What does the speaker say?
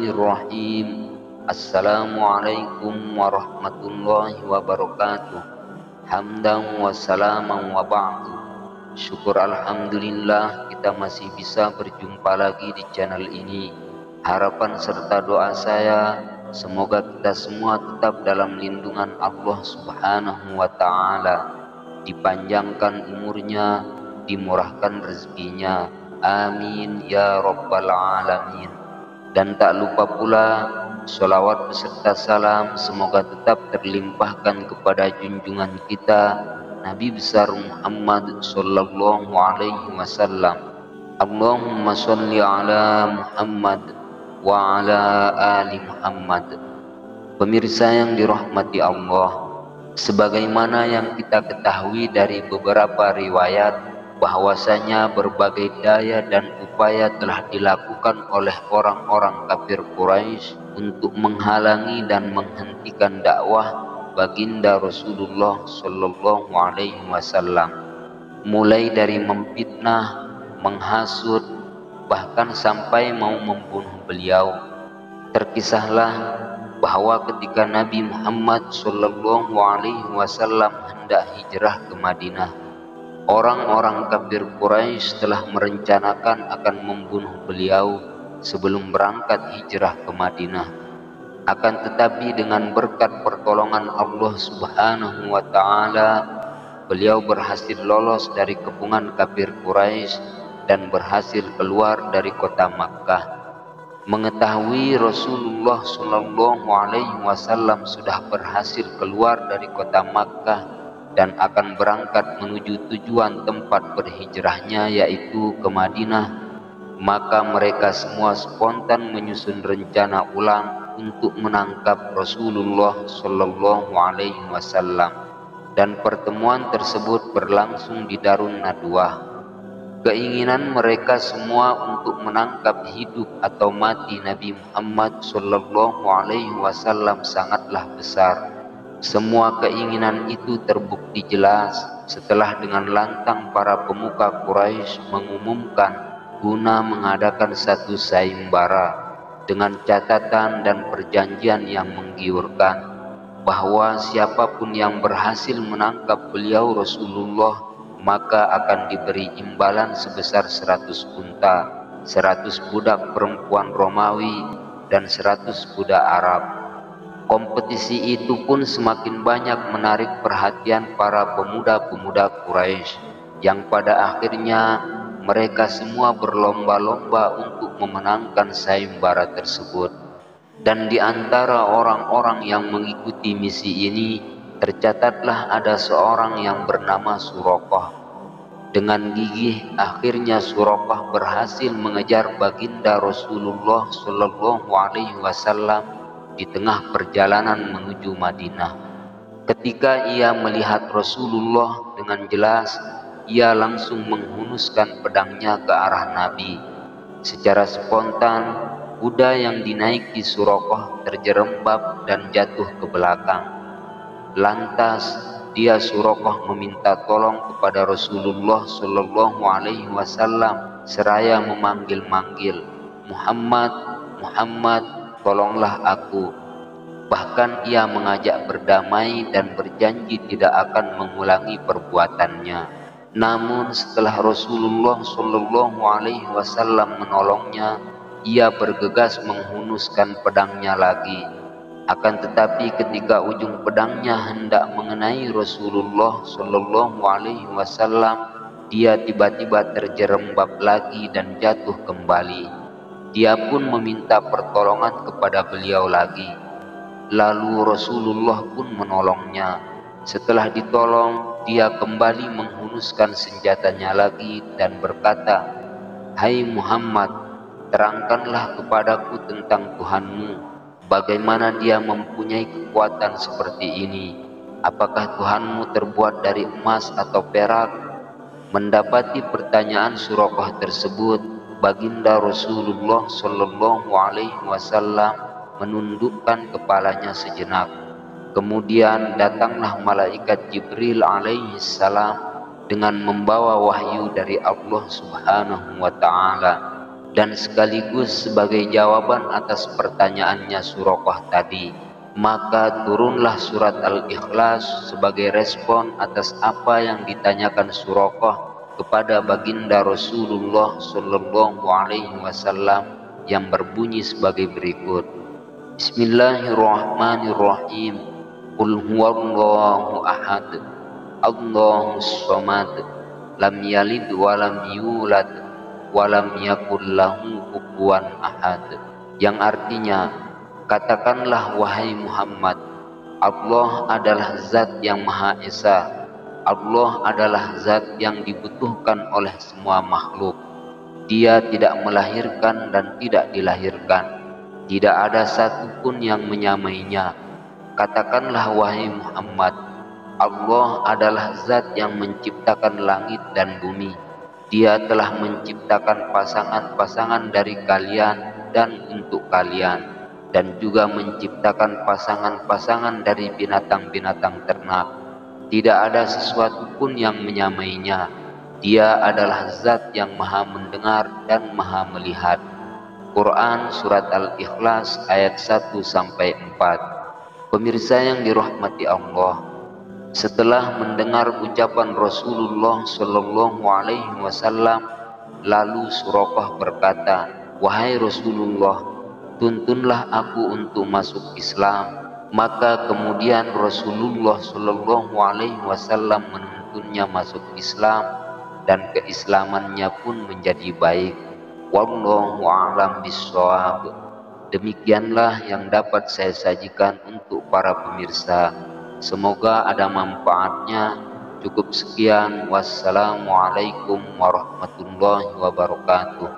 Bismillahirrahmanirrahim. Assalamualaikum warahmatullahi wabarakatuh. Hamdan wa salaman wa ba'du. Syukur alhamdulillah kita masih bisa berjumpa lagi di channel ini. Harapan serta doa saya semoga kita semua tetap dalam lindungan Allah Subhanahu wa ta'ala, dipanjangkan umurnya, dimurahkan rezekinya, amin ya rabbal alamin. Dan tak lupa pula sholawat beserta salam semoga tetap terlimpahkan kepada junjungan kita Nabi besar Muhammad sallallahu alaihi wasallam. Allahumma sholli ala Muhammad wa ala ali Muhammad. Pemirsa yang dirahmati Allah, sebagaimana yang kita ketahui dari beberapa riwayat bahwasanya berbagai daya dan upaya telah dilakukan oleh orang-orang kafir Quraisy untuk menghalangi dan menghentikan dakwah baginda Rasulullah Shallallahu Alaihi Wasallam, mulai dari memfitnah, menghasut, bahkan sampai mau membunuh beliau. Terkisahlah bahwa ketika Nabi Muhammad Shallallahu Alaihi Wasallam hendak hijrah ke Madinah, orang-orang kafir Quraisy telah merencanakan akan membunuh beliau sebelum berangkat hijrah ke Madinah. Akan tetapi dengan berkat pertolongan Allah Subhanahu wa ta'ala, beliau berhasil lolos dari kepungan kafir Quraisy dan berhasil keluar dari kota Makkah. Mengetahui Rasulullah Shallallahu Alaihi Wasallam sudah berhasil keluar dari kota Makkah dan akan berangkat menuju tujuan tempat berhijrahnya, yaitu ke Madinah, maka mereka semua spontan menyusun rencana ulang untuk menangkap Rasulullah Shallallahu Alaihi Wasallam. Dan pertemuan tersebut berlangsung di Darun Nadwah. Keinginan mereka semua untuk menangkap hidup atau mati Nabi Muhammad Shallallahu Alaihi Wasallam sangatlah besar. Semua keinginan itu terbukti jelas setelah dengan lantang para pemuka Quraisy mengumumkan guna mengadakan satu sayembara dengan catatan dan perjanjian yang menggiurkan bahwa siapapun yang berhasil menangkap beliau Rasulullah maka akan diberi imbalan sebesar 100 unta, 100 budak perempuan Romawi, dan 100 budak Arab. Kompetisi itu pun semakin banyak menarik perhatian para pemuda-pemuda Quraisy, yang pada akhirnya mereka semua berlomba-lomba untuk memenangkan sayembara tersebut. Dan di antara orang-orang yang mengikuti misi ini tercatatlah ada seorang yang bernama Suraqah. Dengan gigih akhirnya Suraqah berhasil mengejar baginda Rasulullah Shallallahu Alaihi Wasallam di tengah perjalanan menuju Madinah. Ketika ia melihat Rasulullah dengan jelas, ia langsung menghunuskan pedangnya ke arah Nabi. Secara spontan, kuda yang dinaiki Suraqah terjerembab dan jatuh ke belakang. Lantas dia Suraqah meminta tolong kepada Rasulullah Shallallahu Alaihi Wasallam seraya memanggil-manggil, Muhammad, Muhammad, tolonglah aku. Bahkan ia mengajak berdamai dan berjanji tidak akan mengulangi perbuatannya. Namun setelah Rasulullah Shallallahu Alaihi Wasallam menolongnya, ia bergegas menghunuskan pedangnya lagi. Akan tetapi ketika ujung pedangnya hendak mengenai Rasulullah Shallallahu Alaihi Wasallam, dia tiba-tiba terjerembab lagi dan jatuh kembali. Dia pun meminta pertolongan kepada beliau lagi. Lalu Rasulullah pun menolongnya. Setelah ditolong, dia kembali menghunuskan senjatanya lagi dan berkata, "Hai Muhammad, terangkanlah kepadaku tentang Tuhanmu. Bagaimana dia mempunyai kekuatan seperti ini? Apakah Tuhanmu terbuat dari emas atau perak?" Mendapati pertanyaan Suraqah tersebut, baginda Rasulullah Shallallahu Alaihi Wasallam menundukkan kepalanya sejenak. Kemudian datanglah malaikat Jibril alaihi salam dengan membawa wahyu dari Allah Subhanahu wa ta'ala. dan sekaligus sebagai jawaban atas pertanyaannya Suraqah tadi. Maka turunlah surat Al-Ikhlas sebagai respon atas apa yang ditanyakan Suraqah kepada baginda Rasulullah Shallallahu Alaihi Wasallam, yang berbunyi sebagai berikut. Bismillahirrahmanirrahim. Qul huwallahu ahad, Allahus samad, lam yalid walam yulad walam yakul lahu kufuwan ahad. Yang artinya, katakanlah wahai Muhammad, Allah adalah zat yang Maha Esa. Allah adalah zat yang dibutuhkan oleh semua makhluk. Dia tidak melahirkan dan tidak dilahirkan. Tidak ada satupun yang menyamainya. Katakanlah wahai Muhammad, Allah adalah zat yang menciptakan langit dan bumi. Dia telah menciptakan pasangan-pasangan dari kalian dan untuk kalian, dan juga menciptakan pasangan-pasangan dari binatang-binatang ternak. Tidak ada sesuatu pun yang menyamainya. Dia adalah zat yang Maha mendengar dan Maha melihat. Quran Surat Al-Ikhlas ayat 1-4. Pemirsa yang dirahmati Allah, setelah mendengar ucapan Rasulullah Shallallahu Alaihi Wasallam, lalu Suraqah berkata, wahai Rasulullah, tuntunlah aku untuk masuk Islam. Maka kemudian Rasulullah Shallallahu Alaihi Wasallam menuntunnya masuk Islam, dan keislamannya pun menjadi baik. Wallahu a'lam bishawab. Demikianlah yang dapat saya sajikan untuk para pemirsa. Semoga ada manfaatnya. Cukup sekian. Wassalamualaikum warahmatullahi wabarakatuh.